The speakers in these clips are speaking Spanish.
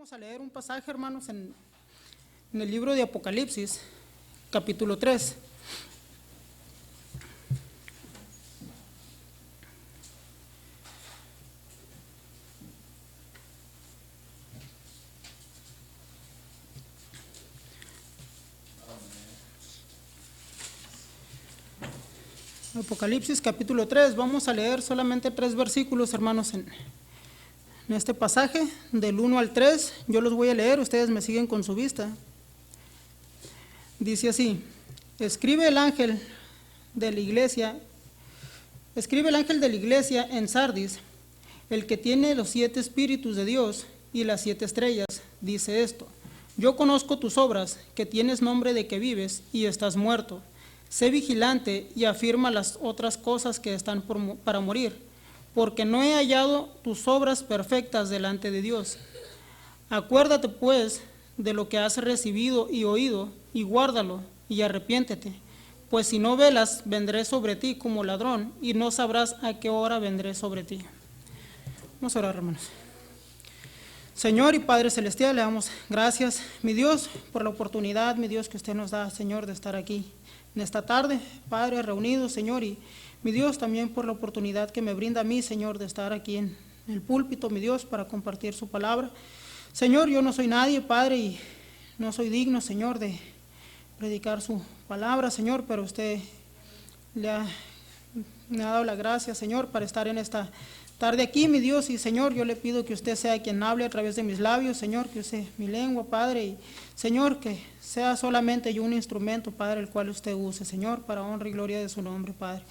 Vamos a leer un pasaje, hermanos, en el libro de Apocalipsis, capítulo 3. Apocalipsis capítulo 3, vamos a leer solamente 3 versículos, hermanos, en este pasaje, del 1 al 3, yo los voy a leer, ustedes me siguen con su vista. Dice así: escribe el ángel de la iglesia en Sardis, el que tiene los 7 espíritus de Dios y las 7 estrellas, dice esto: yo conozco tus obras, que tienes nombre de que vives y estás muerto. Sé vigilante y afirma las otras cosas que están para morir, porque no he hallado tus obras perfectas delante de Dios. Acuérdate pues de lo que has recibido y oído, y guárdalo, y arrepiéntete, pues si no velas, vendré sobre ti como ladrón, y no sabrás a qué hora vendré sobre ti. Vamos a orar, hermanos. Señor y Padre Celestial, le damos gracias, mi Dios, por la oportunidad, mi Dios, que usted nos da, Señor, de estar aquí en esta tarde, Padre, reunidos, Señor, y mi Dios, también por la oportunidad que me brinda a mí, Señor, de estar aquí en el púlpito, mi Dios, para compartir su palabra. Señor, yo no soy nadie, Padre, y no soy digno, Señor, de predicar su palabra, Señor, pero usted me ha dado la gracia, Señor, para estar en esta tarde aquí, mi Dios, y Señor, yo le pido que usted sea quien hable a través de mis labios, Señor, que use mi lengua, Padre, y Señor, que sea solamente yo un instrumento, Padre, el cual usted use, Señor, para honra y gloria de su nombre, Padre.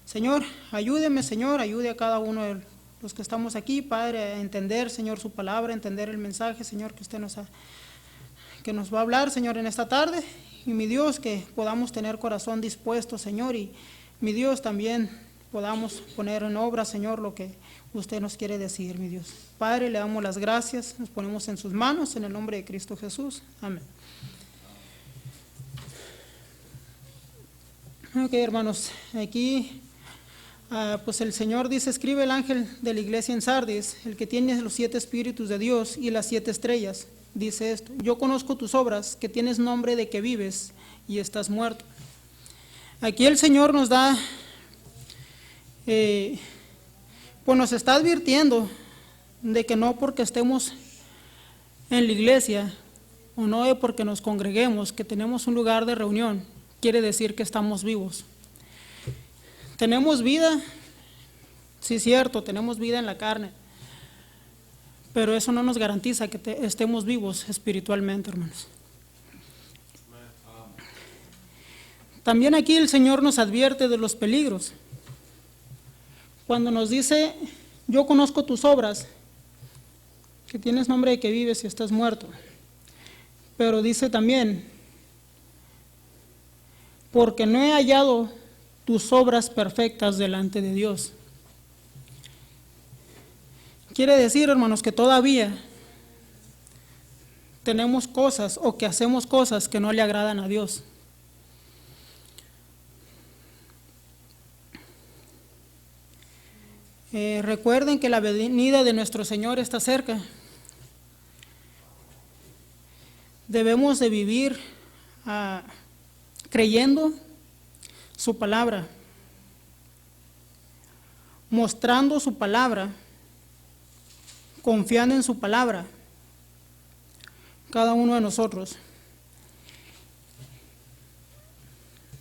Señor, ayúdeme, Señor, ayude a cada uno de los que estamos aquí, Padre, a entender, Señor, su palabra, a entender el mensaje, Señor, que usted nos va a hablar, Señor, en esta tarde, y mi Dios, que podamos tener corazón dispuesto, Señor, y mi Dios, también podamos poner en obra, Señor, lo que usted nos quiere decir, mi Dios. Padre, le damos las gracias, nos ponemos en sus manos, en el nombre de Cristo Jesús. Amén. Ok, hermanos, aquí pues el Señor dice: escribe el ángel de la iglesia en Sardis, el que tiene los 7 espíritus de Dios y las 7 estrellas, dice esto: yo conozco tus obras, que tienes nombre de que vives y estás muerto. Aquí el Señor nos da, pues nos está advirtiendo de que no porque estemos en la iglesia o no porque nos congreguemos, que tenemos un lugar de reunión, quiere decir que estamos vivos. Tenemos vida, sí, cierto, tenemos vida en la carne, pero eso no nos garantiza que estemos vivos espiritualmente, hermanos. También aquí el Señor nos advierte de los peligros. Cuando nos dice: yo conozco tus obras, que tienes nombre de que vives y estás muerto. Pero dice también: porque no he hallado tus obras perfectas delante de Dios. Quiere decir, hermanos, que todavía tenemos cosas o que hacemos cosas que no le agradan a Dios. Recuerden que la venida de nuestro Señor está cerca. Debemos de vivir creyendo su palabra, mostrando su palabra, confiando en su palabra, cada uno de nosotros.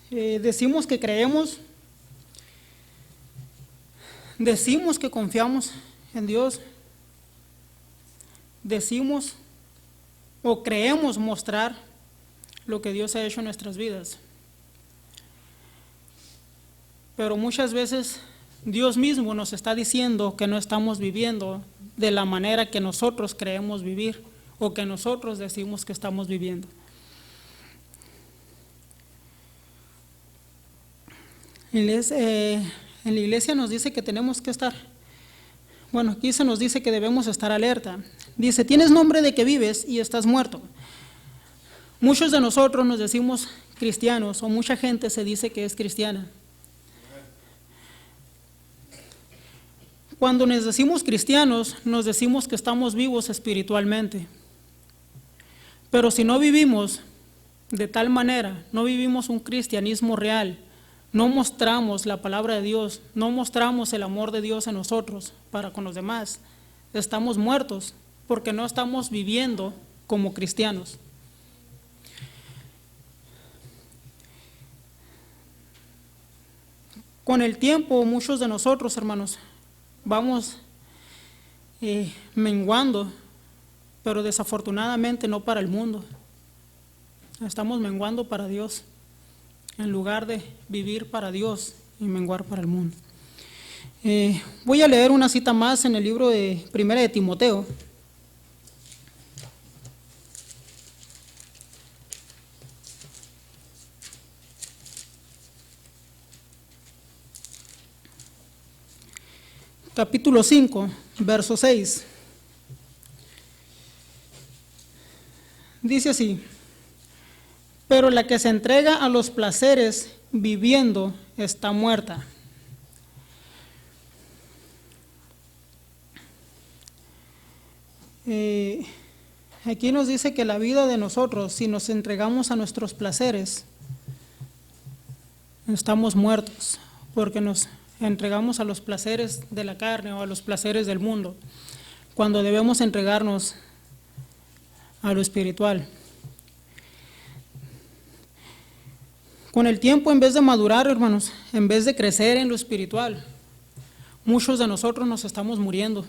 Decimos que creemos, decimos que confiamos en Dios, decimos o creemos mostrar lo que Dios ha hecho en nuestras vidas. Pero muchas veces Dios mismo nos está diciendo que no estamos viviendo de la manera que nosotros creemos vivir o que nosotros decimos que estamos viviendo. En la iglesia nos dice que tenemos que estar, bueno, aquí se nos dice que debemos estar alerta. Dice: tienes nombre de que vives y estás muerto. Muchos de nosotros nos decimos cristianos, o mucha gente se dice que es cristiana. Cuando nos decimos cristianos, nos decimos que estamos vivos espiritualmente. Pero si no vivimos de tal manera, no vivimos un cristianismo real, no mostramos la palabra de Dios, no mostramos el amor de Dios en nosotros para con los demás, estamos muertos porque no estamos viviendo como cristianos. Con el tiempo, muchos de nosotros, hermanos, vamos menguando, pero desafortunadamente no para el mundo. Estamos menguando para Dios, en lugar de vivir para Dios y menguar para el mundo. Voy a leer una cita más en el libro de Primera de Timoteo. Capítulo 5, verso 6. Dice así: pero la que se entrega a los placeres viviendo está muerta. Aquí nos dice que la vida de nosotros, si nos entregamos a nuestros placeres, estamos muertos, porque nos entregamos a los placeres de la carne o a los placeres del mundo, cuando debemos entregarnos a lo espiritual. Con el tiempo, en vez de madurar, hermanos, en vez de crecer en lo espiritual, muchos de nosotros nos estamos muriendo.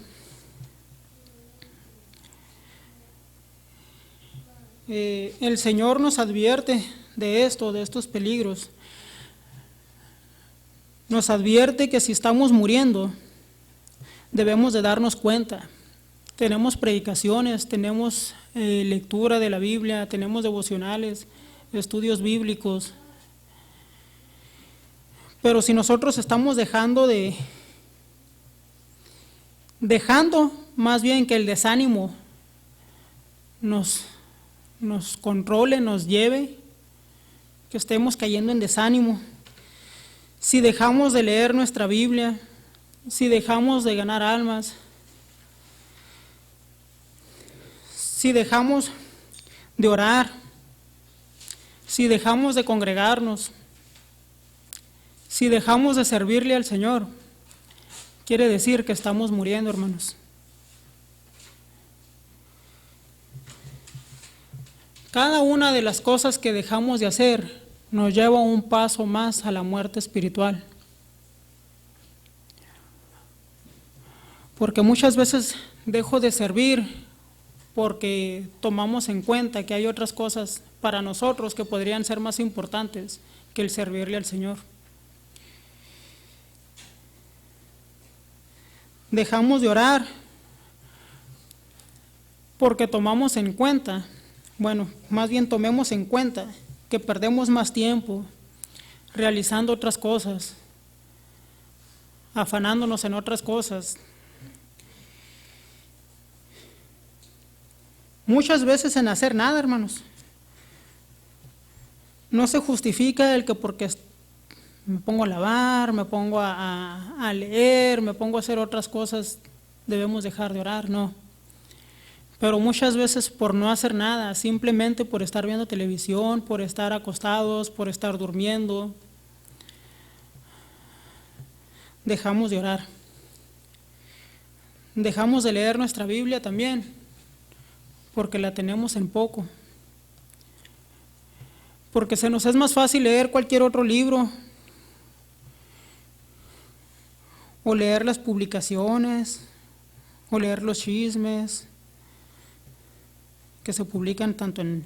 El Señor nos advierte de esto, de estos peligros. Nos advierte que si estamos muriendo, debemos de darnos cuenta. Tenemos predicaciones, tenemos lectura de la Biblia, tenemos devocionales, estudios bíblicos. Pero si nosotros estamos dejando más bien que el desánimo nos controle, nos lleve, que estemos cayendo en desánimo, si dejamos de leer nuestra Biblia, si dejamos de ganar almas, si dejamos de orar, si dejamos de congregarnos, si dejamos de servirle al Señor, quiere decir que estamos muriendo, hermanos. Cada una de las cosas que dejamos de hacer nos lleva un paso más a la muerte espiritual. Porque muchas veces dejo de servir porque tomamos en cuenta que hay otras cosas para nosotros que podrían ser más importantes que el servirle al Señor. Dejamos de orar porque tomamos en cuenta, más bien tomemos en cuenta que perdemos más tiempo realizando otras cosas, afanándonos en otras cosas. Muchas veces en hacer nada, hermanos. No se justifica el que porque me pongo a lavar, me pongo a leer, me pongo a hacer otras cosas, debemos dejar de orar, no. Pero muchas veces por no hacer nada, simplemente por estar viendo televisión, por estar acostados, por estar durmiendo, dejamos de orar. Dejamos de leer nuestra Biblia también, porque la tenemos en poco. Porque se nos es más fácil leer cualquier otro libro, o leer las publicaciones, o leer los chismes que se publican tanto en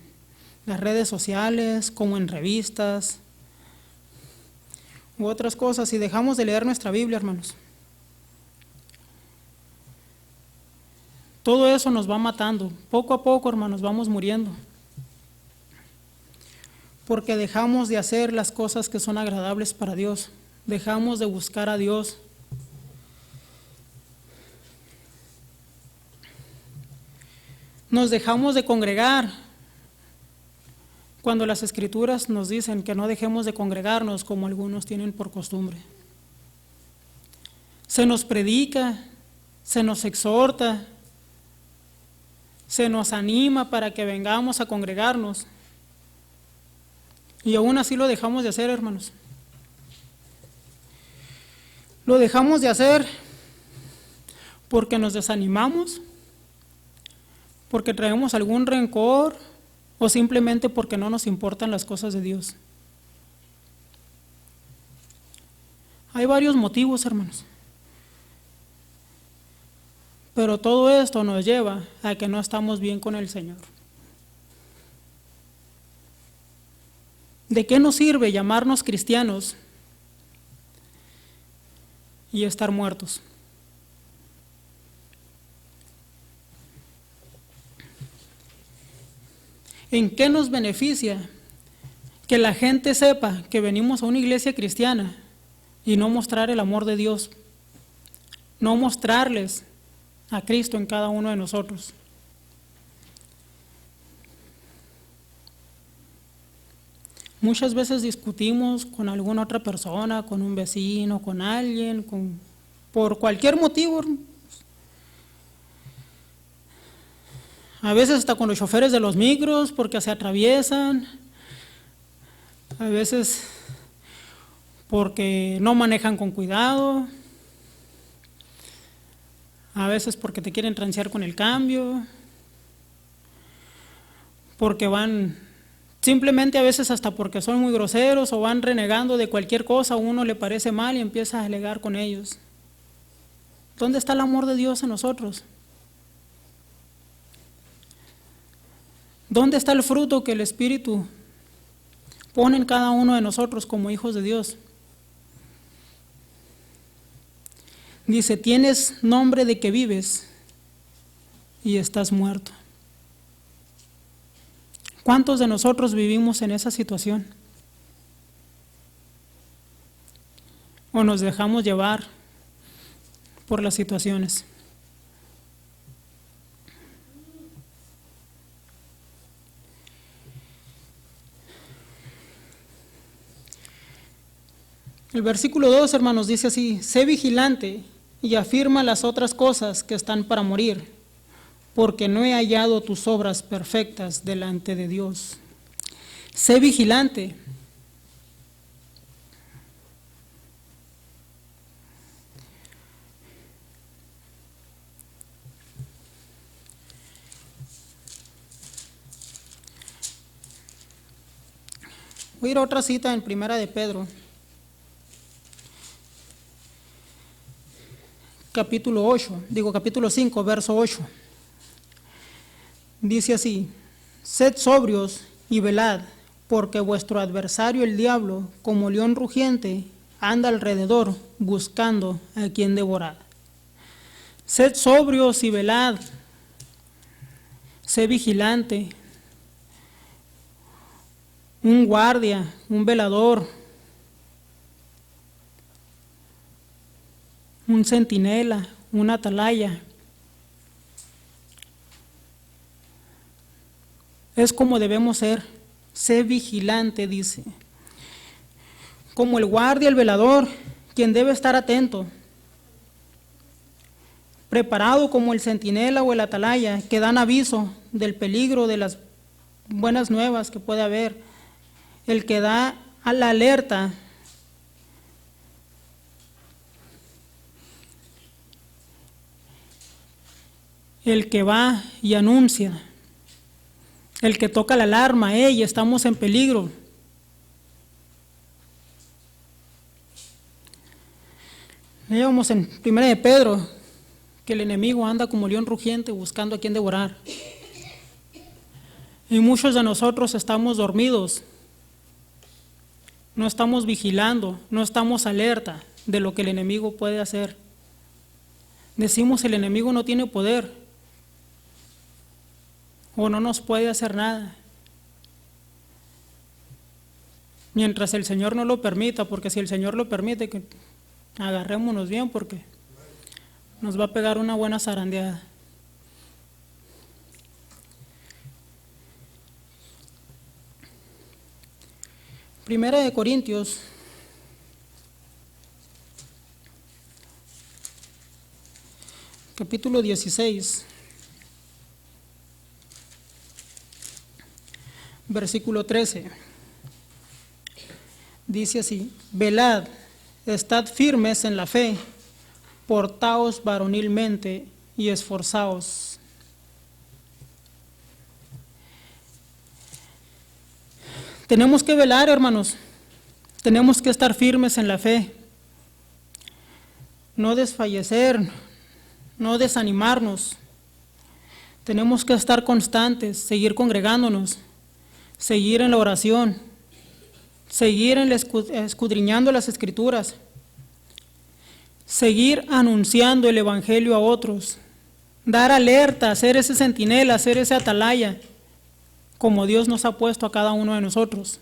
las redes sociales como en revistas u otras cosas, y dejamos de leer nuestra Biblia, hermanos. Todo eso nos va matando. Poco a poco, hermanos, vamos muriendo. Porque dejamos de hacer las cosas que son agradables para Dios. Dejamos de buscar a Dios. Nos dejamos de congregar cuando las Escrituras nos dicen que no dejemos de congregarnos como algunos tienen por costumbre. Se nos predica, se nos exhorta, se nos anima para que vengamos a congregarnos. Y aún así lo dejamos de hacer, hermanos. Lo dejamos de hacer porque nos desanimamos, porque traemos algún rencor o simplemente porque no nos importan las cosas de Dios. Hay varios motivos, hermanos. Pero todo esto nos lleva a que no estamos bien con el Señor. ¿De qué nos sirve llamarnos cristianos y estar muertos? ¿En qué nos beneficia que la gente sepa que venimos a una iglesia cristiana y no mostrar el amor de Dios? No mostrarles a Cristo en cada uno de nosotros. Muchas veces discutimos con alguna otra persona, con un vecino, con alguien, por cualquier motivo. A veces hasta con los choferes de los micros porque se atraviesan. A veces porque no manejan con cuidado. A veces porque te quieren transear con el cambio, porque van, simplemente a veces hasta porque son muy groseros o van renegando de cualquier cosa, a uno le parece mal y empieza a alegar con ellos. ¿Dónde está el amor de Dios en nosotros? ¿Dónde está el fruto que el Espíritu pone en cada uno de nosotros como hijos de Dios? Dice, tienes nombre de que vives y estás muerto. ¿Cuántos de nosotros vivimos en esa situación? ¿O nos dejamos llevar por las situaciones? El versículo 2, hermanos, dice así, sé vigilante y afirma las otras cosas que están para morir, porque no he hallado tus obras perfectas delante de Dios. Sé vigilante. Voy a ir a otra cita en Primera de Pedro, capítulo 5, verso 8. Dice así, sed sobrios y velad, porque vuestro adversario el diablo, como león rugiente, anda alrededor buscando a quien devorar. Sed sobrios y velad, sé vigilante, un guardia, un velador, un centinela, una atalaya. Es como debemos ser. Sé vigilante, dice. Como el guardia, el velador, quien debe estar atento. Preparado como el centinela o el atalaya, que dan aviso del peligro, de las buenas nuevas que puede haber. El que da a la alerta. El que va y anuncia. El que toca la alarma, ¡hey, estamos en peligro! Leíamos en 1 de Pedro que el enemigo anda como león rugiente buscando a quien devorar. Y muchos de nosotros estamos dormidos, no estamos vigilando, no estamos alerta de lo que el enemigo puede hacer. Decimos el enemigo no tiene poder o no nos puede hacer nada, mientras el Señor no lo permita, porque si el Señor lo permite, que agarrémonos bien, porque nos va a pegar una buena zarandeada. Primera de Corintios, capítulo 16. versículo 13. Dice así: velad, estad firmes en la fe, portaos varonilmente y esforzaos. Tenemos que velar, hermanos. Tenemos que estar firmes en la fe. No desfallecer, no desanimarnos. Tenemos que estar constantes, seguir congregándonos, seguir en la oración, seguir escudriñando las Escrituras, seguir anunciando el Evangelio a otros, dar alerta, ser ese centinela, ser ese atalaya, como Dios nos ha puesto a cada uno de nosotros.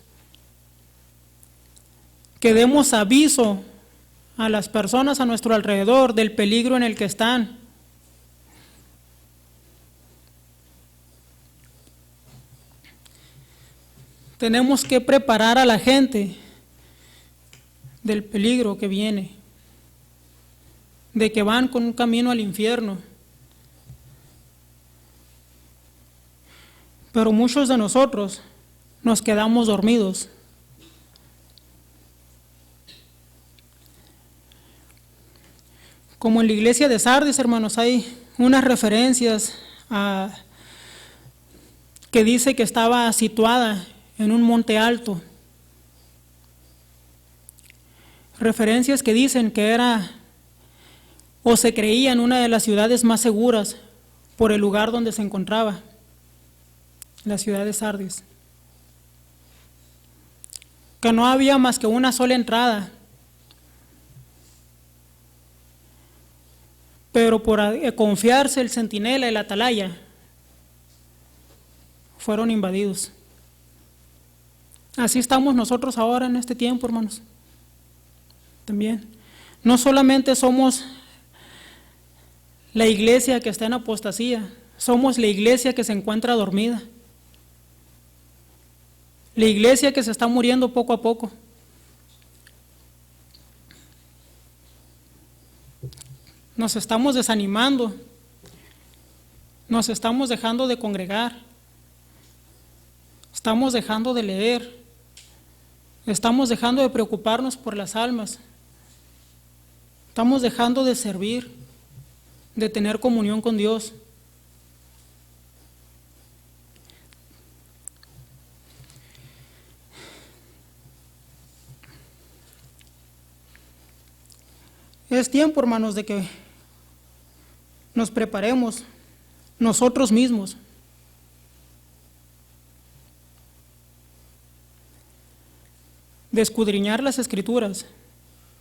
Que demos aviso a las personas a nuestro alrededor del peligro en el que están. Tenemos que preparar a la gente del peligro que viene, de que van con un camino al infierno. Pero muchos de nosotros nos quedamos dormidos. Como en la iglesia de Sardis, hermanos, hay unas referencias que dice que estaba situada en un monte alto. Referencias que dicen que era o se creía en una de las ciudades más seguras por el lugar donde se encontraba, la ciudad de Sardis. Que no había más que una sola entrada, pero por confiarse el centinela y la atalaya, fueron invadidos. Así estamos nosotros ahora en este tiempo, hermanos. También. No solamente somos la iglesia que está en apostasía, somos la iglesia que se encuentra dormida. La iglesia que se está muriendo poco a poco. Nos estamos desanimando, nos estamos dejando de congregar, estamos dejando de leer, estamos dejando de preocuparnos por las almas, estamos dejando de servir, de tener comunión con Dios. Es tiempo, hermanos, de que nos preparemos nosotros mismos. De escudriñar las Escrituras,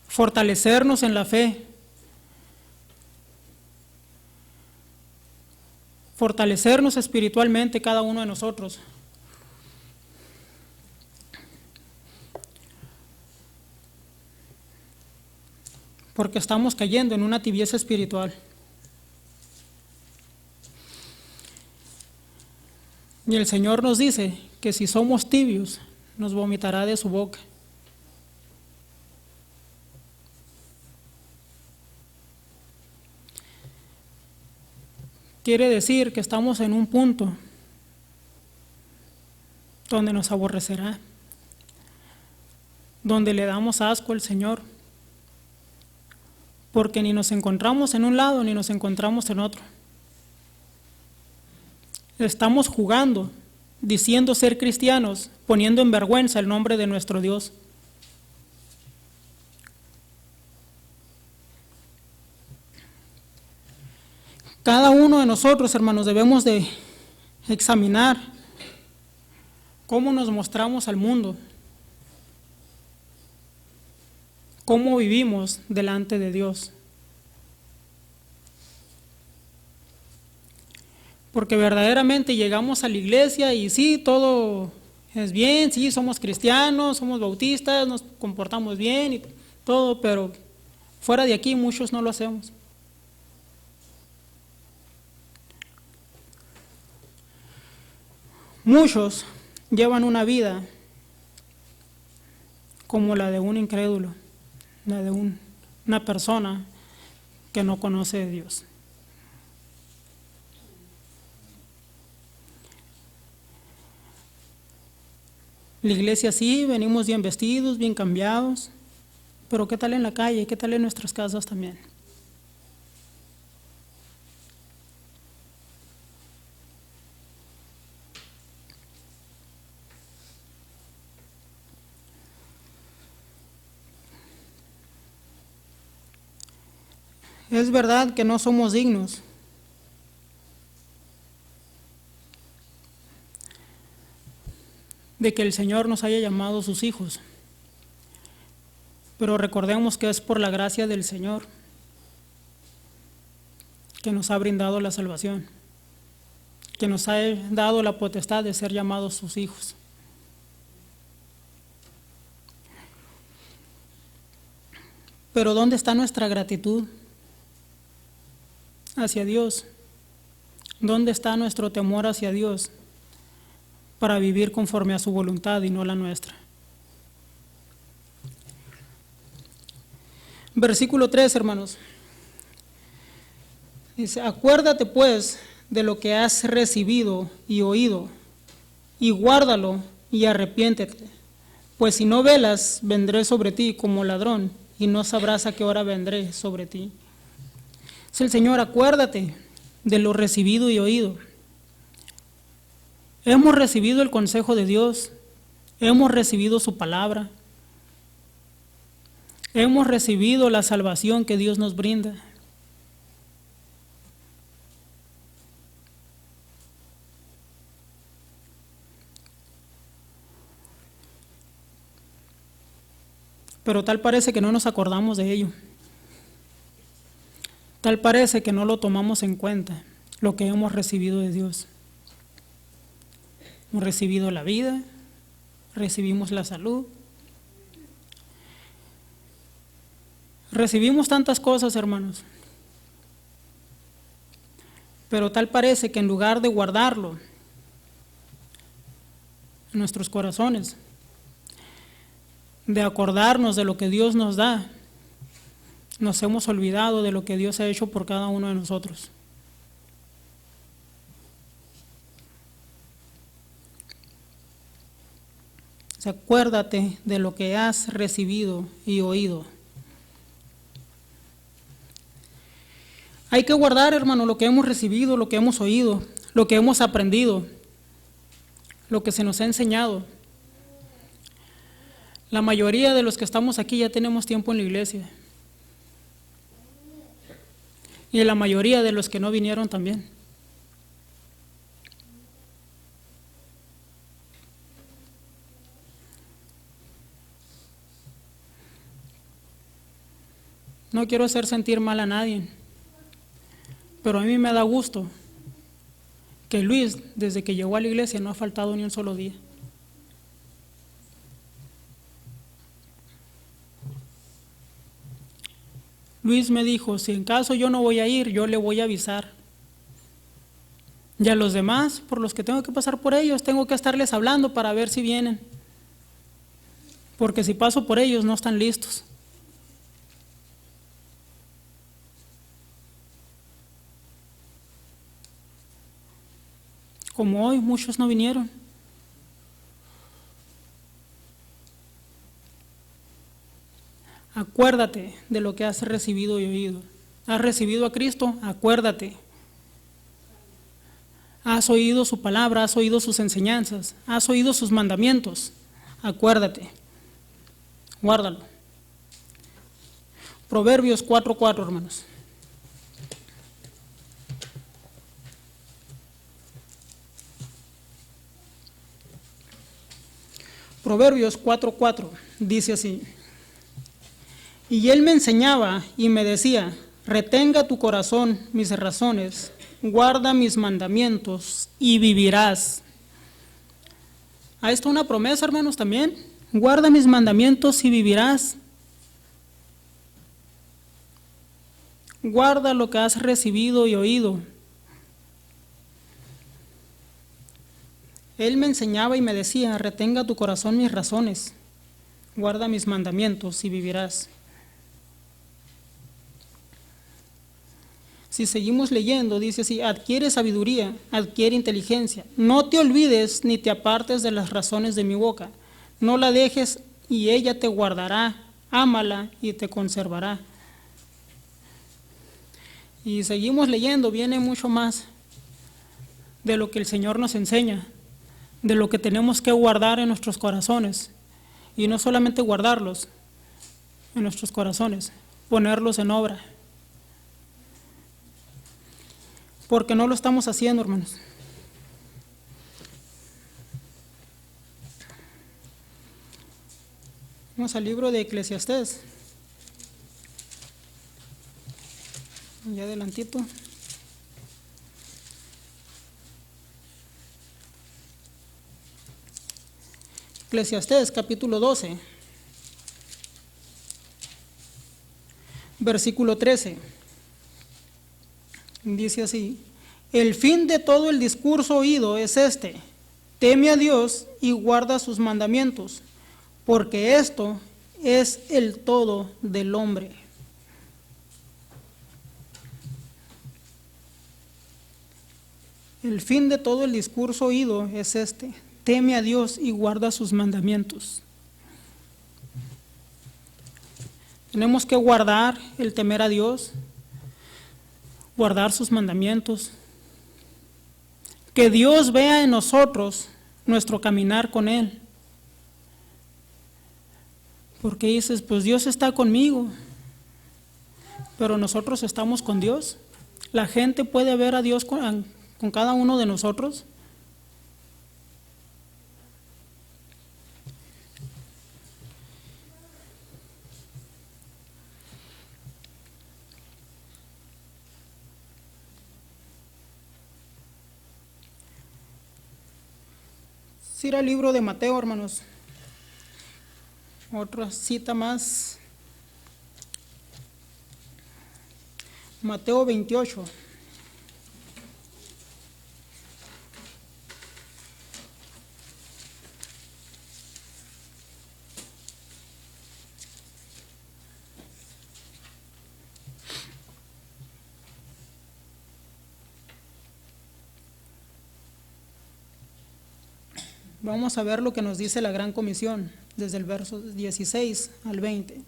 fortalecernos en la fe, fortalecernos espiritualmente cada uno de nosotros. Porque estamos cayendo en una tibieza espiritual. Y el Señor nos dice que si somos tibios, nos vomitará de su boca. Quiere decir que estamos en un punto donde nos aborrecerá, donde le damos asco al Señor, porque ni nos encontramos en un lado ni nos encontramos en otro. Estamos jugando, diciendo ser cristianos, poniendo en vergüenza el nombre de nuestro Dios. Cada uno de nosotros, hermanos, debemos de examinar cómo nos mostramos al mundo, cómo vivimos delante de Dios. Porque verdaderamente llegamos a la iglesia y sí, todo es bien, sí, somos cristianos, somos bautistas, nos comportamos bien y todo, pero fuera de aquí muchos no lo hacemos. Muchos llevan una vida como la de un incrédulo, la de una persona que no conoce a Dios. La iglesia sí, venimos bien vestidos, bien cambiados, pero ¿qué tal en la calle? ¿Qué tal en nuestras casas también? Es verdad que no somos dignos de que el Señor nos haya llamado sus hijos, pero recordemos que es por la gracia del Señor que nos ha brindado la salvación, que nos ha dado la potestad de ser llamados sus hijos. Pero ¿dónde está nuestra gratitud hacia Dios? ¿Dónde está nuestro temor hacia Dios para vivir conforme a su voluntad y no la nuestra? Versículo 3, hermanos. Dice, acuérdate pues de lo que has recibido y oído, y guárdalo y arrepiéntete, pues si no velas, vendré sobre ti como ladrón, y no sabrás a qué hora vendré sobre ti. Dice el Señor, acuérdate de lo recibido y oído. Hemos recibido el consejo de Dios, hemos recibido su palabra, hemos recibido la salvación que Dios nos brinda. Pero tal parece que no nos acordamos de ello. Tal parece que no lo tomamos en cuenta, lo que hemos recibido de Dios. Hemos recibido la vida, recibimos la salud, recibimos tantas cosas, hermanos. Pero tal parece que en lugar de guardarlo en nuestros corazones, de acordarnos de lo que Dios nos da, nos hemos olvidado de lo que Dios ha hecho por cada uno de nosotros. Acuérdate de lo que has recibido y oído. Hay que guardar, hermano, lo que hemos recibido, lo que hemos oído, lo que hemos aprendido, lo que se nos ha enseñado. La mayoría de los que estamos aquí ya tenemos tiempo en la iglesia. Y la mayoría de los que no vinieron también. No quiero hacer sentir mal a nadie, pero a mí me da gusto que Luis, desde que llegó a la iglesia, no ha faltado ni un solo día. Luis me dijo, si en caso yo no voy a ir, yo le voy a avisar. Y a los demás, por los que tengo que pasar por ellos, tengo que estarles hablando para ver si vienen. Porque si paso por ellos, no están listos. Como hoy, muchos no vinieron. Acuérdate de lo que has recibido y oído. ¿Has recibido a Cristo? Acuérdate. ¿Has oído su palabra? ¿Has oído sus enseñanzas? ¿Has oído sus mandamientos? Acuérdate. Guárdalo. Proverbios 4:4, hermanos. Proverbios 4:4 dice así. Y él me enseñaba y me decía, retenga tu corazón mis razones, guarda mis mandamientos y vivirás. Ahí está una promesa, hermanos, también. Guarda mis mandamientos y vivirás. Guarda lo que has recibido y oído. Él me enseñaba y me decía, retenga tu corazón mis razones, guarda mis mandamientos y vivirás. Si seguimos leyendo, dice así, adquiere sabiduría, adquiere inteligencia, no te olvides ni te apartes de las razones de mi boca, No la dejes y ella te guardará. Ámala y te conservará. Y seguimos leyendo, viene mucho más de lo que el Señor nos enseña, de lo que tenemos que guardar en nuestros corazones. Y no solamente guardarlos en nuestros corazones, ponerlos en obra. Porque no lo estamos haciendo, hermanos. Vamos al libro de Eclesiastés. Ya adelantito. Eclesiastés capítulo 12, versículo 13. Dice así: el fin de todo el discurso oído es este: teme a Dios y guarda sus mandamientos, porque esto es el todo del hombre. El fin de todo el discurso oído es este: teme a Dios y guarda sus mandamientos. Tenemos que guardar el temer a Dios, guardar sus mandamientos. Que Dios vea en nosotros nuestro caminar con Él. Porque dices, pues Dios está conmigo, pero nosotros estamos con Dios. La gente puede ver a Dios con cada uno de nosotros. Si era el libro de Mateo, hermanos. Otra cita más. Mateo 28. Vamos a ver lo que nos dice la Gran Comisión, desde el verso 16 al 20.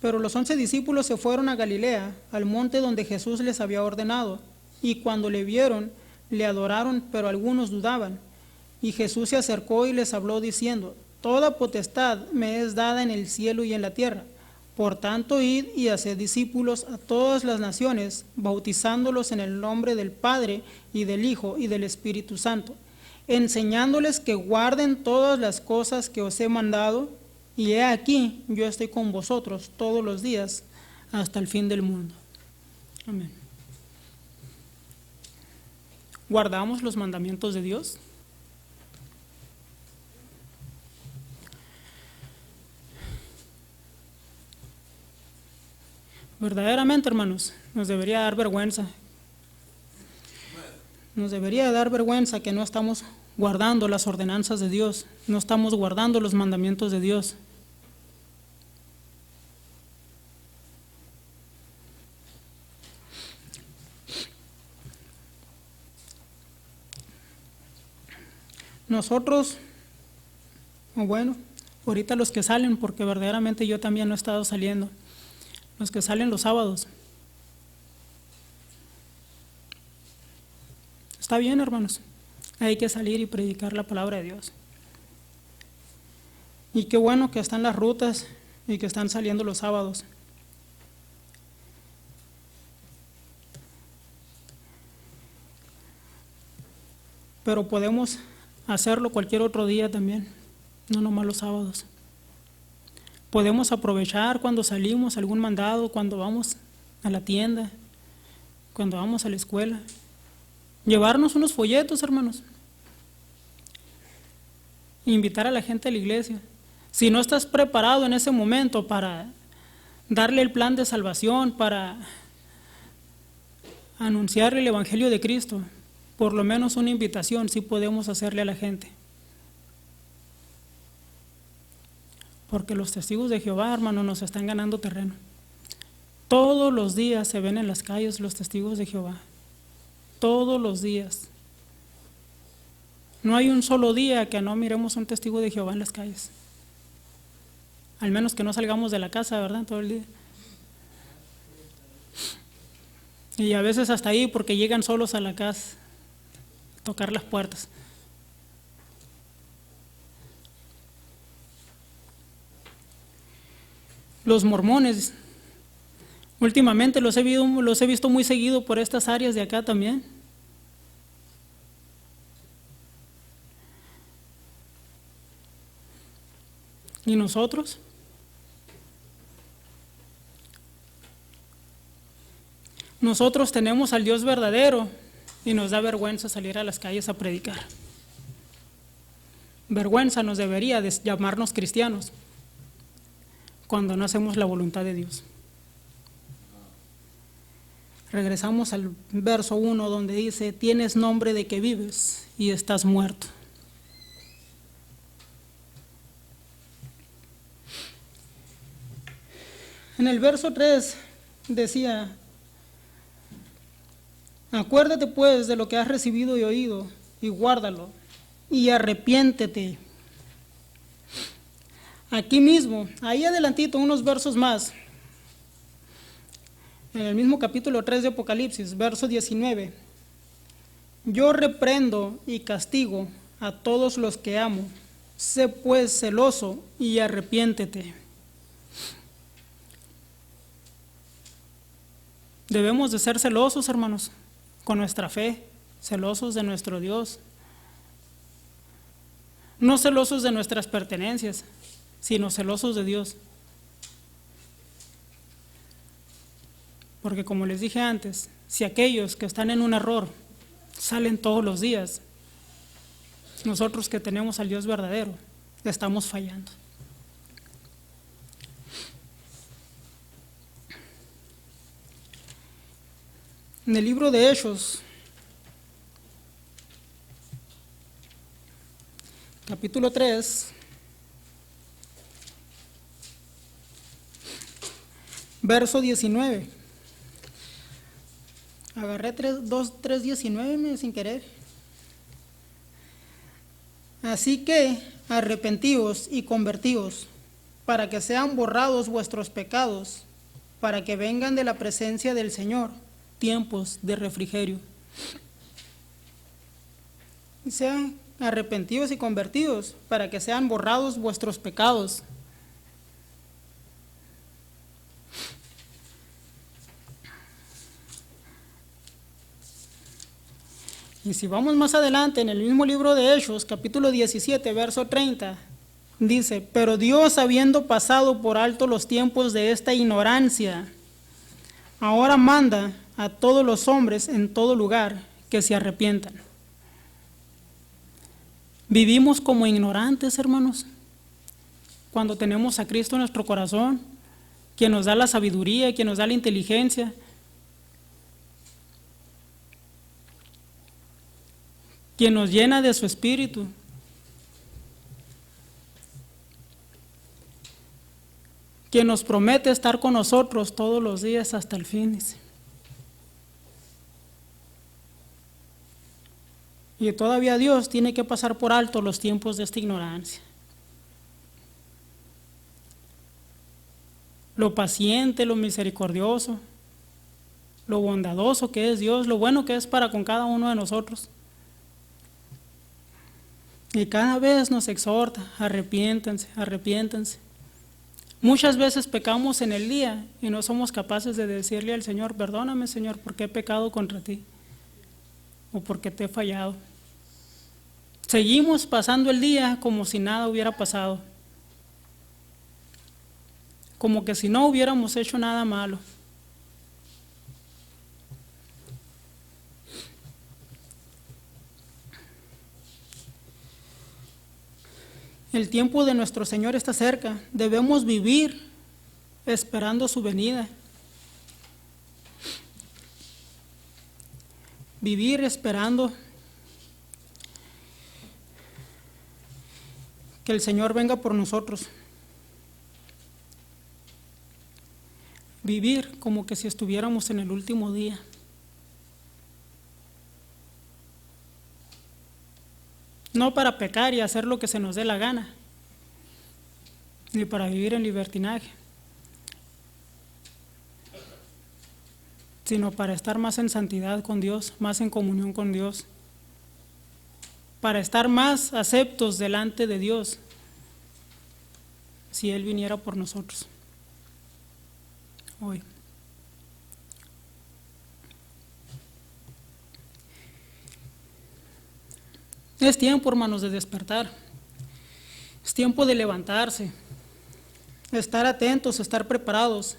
Pero los 11 discípulos se fueron a Galilea, al monte donde Jesús les había ordenado, y cuando le vieron, le adoraron, pero algunos dudaban. Y Jesús se acercó y les habló diciendo: toda potestad me es dada en el cielo y en la tierra. Por tanto, id y haced discípulos a todas las naciones, bautizándolos en el nombre del Padre y del Hijo y del Espíritu Santo, enseñándoles que guarden todas las cosas que os he mandado, y he aquí, yo estoy con vosotros todos los días hasta el fin del mundo. Amén. ¿Guardamos los mandamientos de Dios? Verdaderamente, hermanos, nos debería dar vergüenza. Nos debería dar vergüenza que no estamos guardando las ordenanzas de Dios, no estamos guardando los mandamientos de Dios. Nosotros, bueno, ahorita los que salen, porque verdaderamente yo también no he estado saliendo, los que salen los sábados. Está bien, hermanos, hay que salir y predicar la palabra de Dios. Y qué bueno que están las rutas y que están saliendo los sábados. Pero podemos hacerlo cualquier otro día también, no nomás los sábados. Podemos aprovechar cuando salimos algún mandado, cuando vamos a la tienda, cuando vamos a la escuela. Llevarnos unos folletos, hermanos. Invitar a la gente a la iglesia. Si no estás preparado en ese momento para darle el plan de salvación, para anunciarle el Evangelio de Cristo, por lo menos una invitación sí podemos hacerle a la gente. Porque los testigos de Jehová, hermanos, nos están ganando terreno. Todos los días se ven en las calles los testigos de Jehová. Todos los días. No hay un solo día que no miremos un testigo de Jehová en las calles. Al menos que no salgamos de la casa, ¿verdad? Todo el día. Y a veces hasta ahí porque llegan solos a la casa a tocar las puertas. Los mormones, últimamente los he visto muy seguido por estas áreas de acá también. ¿Y nosotros? Nosotros tenemos al Dios verdadero y nos da vergüenza salir a las calles a predicar. Vergüenza nos debería de llamarnos cristianos cuando no hacemos la voluntad de Dios. Regresamos al verso 1 donde dice, tienes nombre de que vives y estás muerto. En el verso 3 decía, acuérdate pues de lo que has recibido y oído y guárdalo y arrepiéntete. Aquí mismo, ahí adelantito, unos versos más, en el mismo capítulo 3 de Apocalipsis, verso 19, yo reprendo y castigo a todos los que amo, sé pues celoso y arrepiéntete. Debemos de ser celosos, hermanos, con nuestra fe, celosos de nuestro Dios, no celosos de nuestras pertenencias, sino celosos de Dios. Porque como les dije antes, si aquellos que están en un error salen todos los días, nosotros que tenemos al Dios verdadero, estamos fallando. En el libro de Hechos, capítulo 3, verso 19. Agarré 3:19 sin querer. Así que arrepentíos y convertíos, para que sean borrados vuestros pecados, para que vengan de la presencia del Señor tiempos de refrigerio. Y sean arrepentidos y convertidos, para que sean borrados vuestros pecados. Y si vamos más adelante, en el mismo libro de Hechos, capítulo 17, verso 30, dice, pero Dios, habiendo pasado por alto los tiempos de esta ignorancia, ahora manda a todos los hombres en todo lugar que se arrepientan. Vivimos como ignorantes, hermanos, cuando tenemos a Cristo en nuestro corazón, quien nos da la sabiduría, quien nos da la inteligencia, quien nos llena de su espíritu. Quien nos promete estar con nosotros todos los días hasta el fin. Y todavía Dios tiene que pasar por alto los tiempos de esta ignorancia. Lo paciente, lo misericordioso, lo bondadoso que es Dios, lo bueno que es para con cada uno de nosotros. Y cada vez nos exhorta, arrepiéntanse, arrepiéntanse. Muchas veces pecamos en el día y no somos capaces de decirle al Señor, perdóname Señor, porque he pecado contra ti o porque te he fallado. Seguimos pasando el día como si nada hubiera pasado, como que si no hubiéramos hecho nada malo. El tiempo de nuestro Señor está cerca. Debemos vivir esperando su venida. Vivir esperando que el Señor venga por nosotros. Vivir como que si estuviéramos en el último día. no para pecar y hacer lo que se nos dé la gana, ni para vivir en libertinaje, sino para estar más en santidad con Dios, más en comunión con Dios, para estar más aceptos delante de Dios, si Él viniera por nosotros hoy. Es tiempo, hermanos, de despertar. Es tiempo de levantarse, de estar atentos, estar preparados.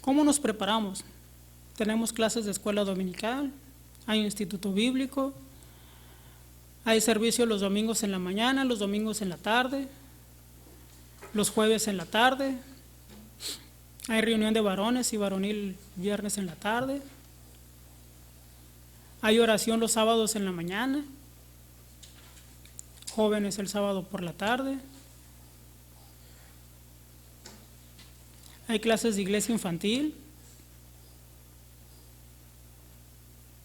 ¿Cómo nos preparamos? Tenemos clases de escuela dominical, hay instituto bíblico, hay servicio los domingos en la mañana, los domingos en la tarde, los jueves en la tarde, hay reunión de varones y varonil viernes en la tarde, hay oración los sábados en la mañana, jóvenes el sábado por la tarde, hay clases de iglesia infantil.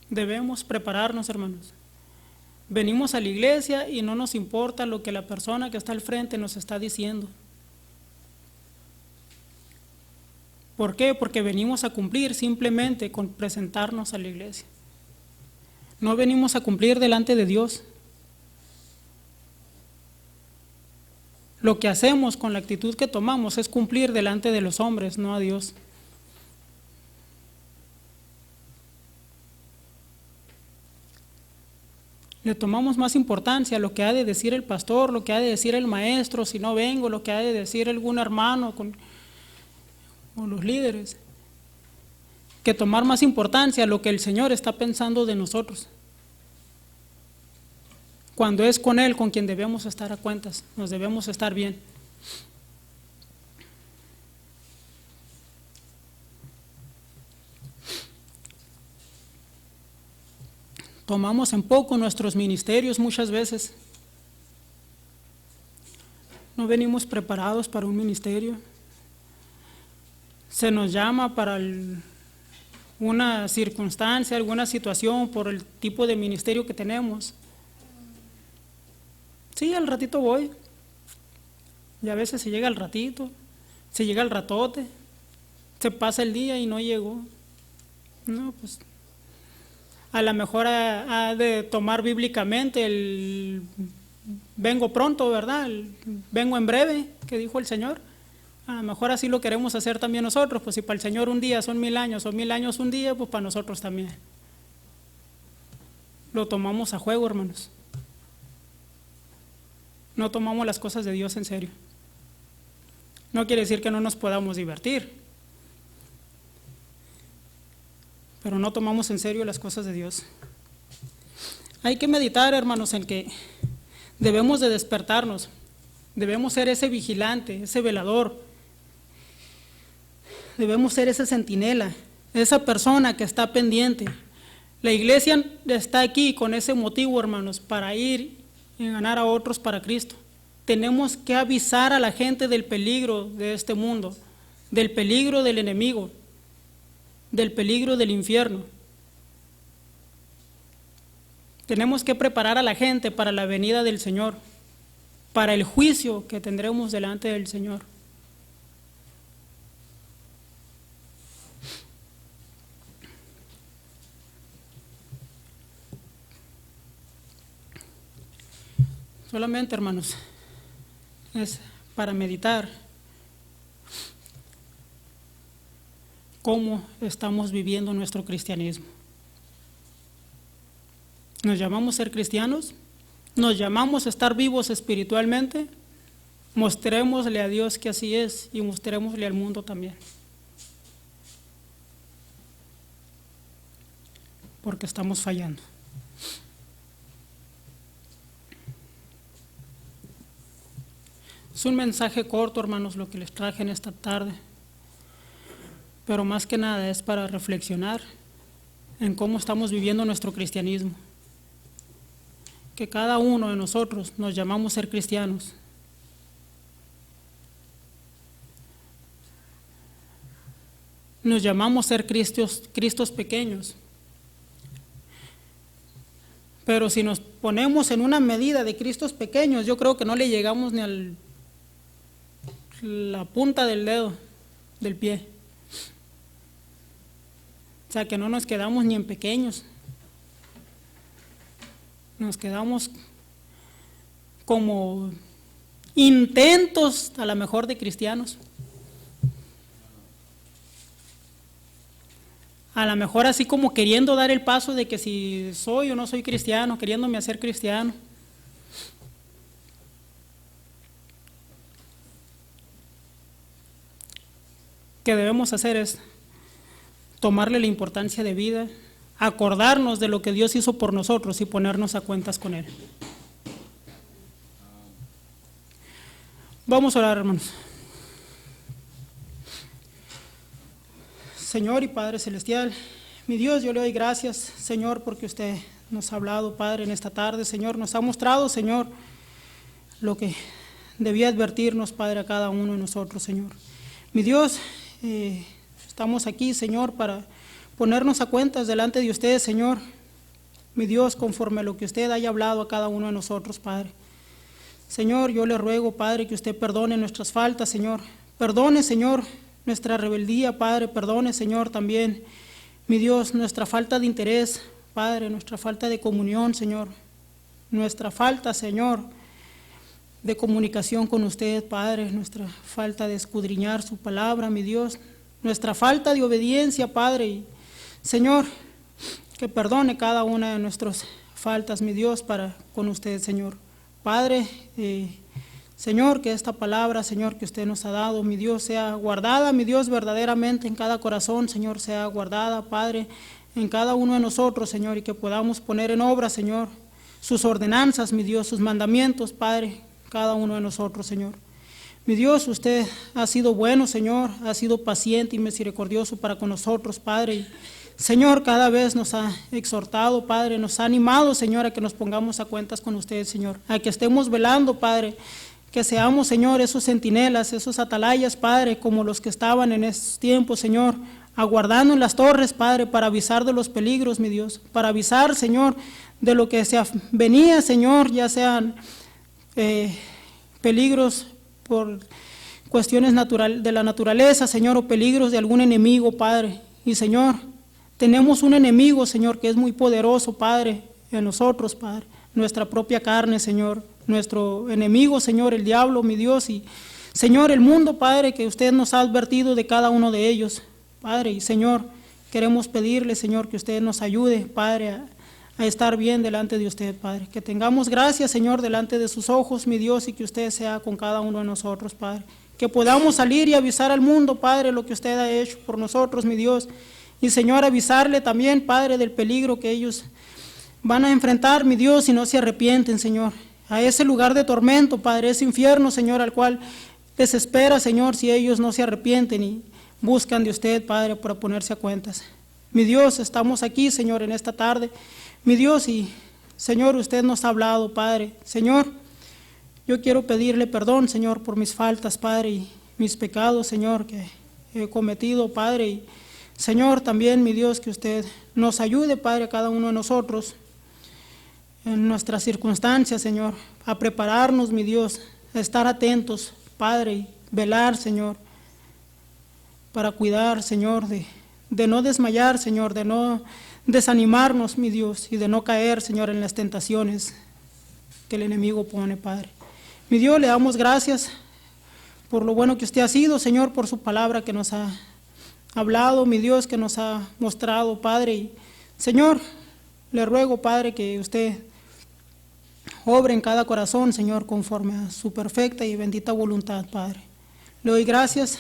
Debemos prepararnos, hermanos. Venimos a la iglesia y no nos importa lo que la persona que está al frente nos está diciendo. ¿Por qué? Porque venimos a cumplir simplemente con presentarnos a la iglesia. No venimos a cumplir delante de Dios. Lo que hacemos con la actitud que tomamos es cumplir delante de los hombres, no a Dios. Le tomamos más importancia a lo que ha de decir el pastor, lo que ha de decir el maestro, si no vengo, lo que ha de decir algún hermano o los líderes, que tomar más importancia a lo que el Señor está pensando de nosotros. Cuando es con Él con quien debemos estar a cuentas, nos debemos estar bien. Tomamos en poco nuestros ministerios muchas veces. No venimos preparados para un ministerio. Se nos llama para una circunstancia, alguna situación por el tipo de ministerio que tenemos. Sí, al ratito voy. Y a veces se llega al ratito, se llega al ratote, se pasa el día y no llegó. No, pues a lo mejor ha de tomar bíblicamente el vengo pronto, ¿verdad? El vengo en breve, que dijo el Señor. A lo mejor así lo queremos hacer también nosotros, pues si para el Señor un día son 1000 años o 1000 años un día, pues para nosotros también. Lo tomamos a juego, hermanos. No tomamos las cosas de Dios en serio. No quiere decir que no nos podamos divertir, pero no tomamos en serio las cosas de Dios. Hay que meditar, hermanos, en que debemos de despertarnos, debemos ser ese vigilante, ese velador, debemos ser esa centinela, esa persona que está pendiente. La iglesia está aquí con ese motivo, hermanos, para ir y ganar a otros para Cristo. Tenemos que avisar a la gente del peligro de este mundo, del peligro del enemigo, del peligro del infierno. Tenemos que preparar a la gente para la venida del Señor, para el juicio que tendremos delante del Señor. Solamente, hermanos, es para meditar cómo estamos viviendo nuestro cristianismo. ¿Nos llamamos ser cristianos? ¿Nos llamamos a estar vivos espiritualmente? Mostrémosle a Dios que así es y mostrémosle al mundo también. Porque estamos fallando. Es un mensaje corto, hermanos, lo que les traje en esta tarde, pero más que nada es para reflexionar en cómo estamos viviendo nuestro cristianismo. Que cada uno de nosotros nos llamamos ser cristianos. Nos llamamos ser cristos pequeños, Pero si nos ponemos en una medida de Cristos pequeños, yo creo que no le llegamos ni a la punta del dedo del pie. O sea, que no nos quedamos ni en pequeños. Nos quedamos como intentos, a lo mejor, de cristianos. A lo mejor así como queriendo dar el paso de que si soy o no soy cristiano, queriéndome hacer cristiano. Que debemos hacer es tomarle la importancia de vida, acordarnos de lo que Dios hizo por nosotros y ponernos a cuentas con Él. Vamos a orar, hermanos. Señor y Padre Celestial, mi Dios, yo le doy gracias, Señor, porque usted nos ha hablado, Padre, en esta tarde, Señor, nos ha mostrado, Señor, lo que debía advertirnos, Padre, a cada uno de nosotros, Señor. Mi Dios, estamos aquí, Señor, para ponernos a cuentas delante de usted, Señor, mi Dios, conforme a lo que usted haya hablado a cada uno de nosotros, Padre. Señor, yo le ruego, Padre, que usted perdone nuestras faltas, Señor. Perdone, Señor, nuestra rebeldía, Padre. Perdone, Señor, también, mi Dios, nuestra falta de interés, Padre, nuestra falta de comunión, Señor. Nuestra falta, Señor, de comunicación con usted, Padre. Nuestra falta de escudriñar su palabra, mi Dios. Nuestra falta de obediencia, Padre. Y, Señor, que perdone cada una de nuestras faltas, mi Dios, para con usted, Señor. Padre, Señor, que esta palabra, Señor, que usted nos ha dado, mi Dios, sea guardada, mi Dios, verdaderamente en cada corazón, Señor, sea guardada, Padre, en cada uno de nosotros, Señor, y que podamos poner en obra, Señor, sus ordenanzas, mi Dios, sus mandamientos, Padre, cada uno de nosotros, Señor. Mi Dios, usted ha sido bueno, Señor, ha sido paciente y misericordioso para con nosotros, Padre, y Señor, cada vez nos ha exhortado, Padre, nos ha animado, Señor, a que nos pongamos a cuentas con usted, Señor, a que estemos velando, Padre, que seamos, Señor, esos centinelas, esos atalayas, Padre, como los que estaban en esos tiempos, Señor, aguardando en las torres, Padre, para avisar de los peligros, mi Dios, para avisar, Señor, de lo que se venía, Señor, ya sean peligros por cuestiones de la naturaleza, Señor, o peligros de algún enemigo, Padre, y Señor, tenemos un enemigo, Señor, que es muy poderoso, Padre, en nosotros, Padre, nuestra propia carne, Señor, nuestro enemigo, Señor, el diablo, mi Dios, y Señor, el mundo, Padre, que usted nos ha advertido de cada uno de ellos, Padre, y Señor, queremos pedirle, Señor, que usted nos ayude, Padre, a estar bien delante de usted, Padre, que tengamos gracia, Señor, delante de sus ojos, mi Dios, y que usted sea con cada uno de nosotros, Padre, que podamos salir y avisar al mundo, Padre, lo que usted ha hecho por nosotros, mi Dios, y Señor, avisarle también, Padre, del peligro que ellos van a enfrentar, mi Dios, si no se arrepienten, Señor, a ese lugar de tormento, Padre, ese infierno, Señor, al cual les espera, Señor, si ellos no se arrepienten y buscan de usted, Padre, para ponerse a cuentas. Mi Dios, estamos aquí, Señor, en esta tarde, mi Dios, y Señor, usted nos ha hablado, Padre. Señor, yo quiero pedirle perdón, Señor, por mis faltas, Padre, y mis pecados, Señor, que he cometido, Padre, y Señor, también, mi Dios, que usted nos ayude, Padre, a cada uno de nosotros, en nuestras circunstancias, Señor, a prepararnos, mi Dios, a estar atentos, Padre, y velar, Señor, para cuidar, Señor, de no desmayar, Señor, de no desanimarnos, mi Dios, y de no caer, Señor, en las tentaciones que el enemigo pone, Padre. Mi Dios, le damos gracias por lo bueno que usted ha sido, Señor, por su palabra que nos ha hablado, mi Dios, que nos ha mostrado, Padre, y Señor, le ruego, Padre, que usted obre en cada corazón, Señor, conforme a su perfecta y bendita voluntad, Padre. Le doy gracias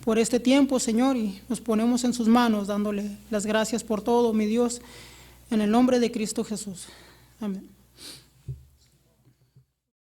por este tiempo, Señor, y nos ponemos en sus manos, dándole las gracias por todo, mi Dios, en el nombre de Cristo Jesús. Amén.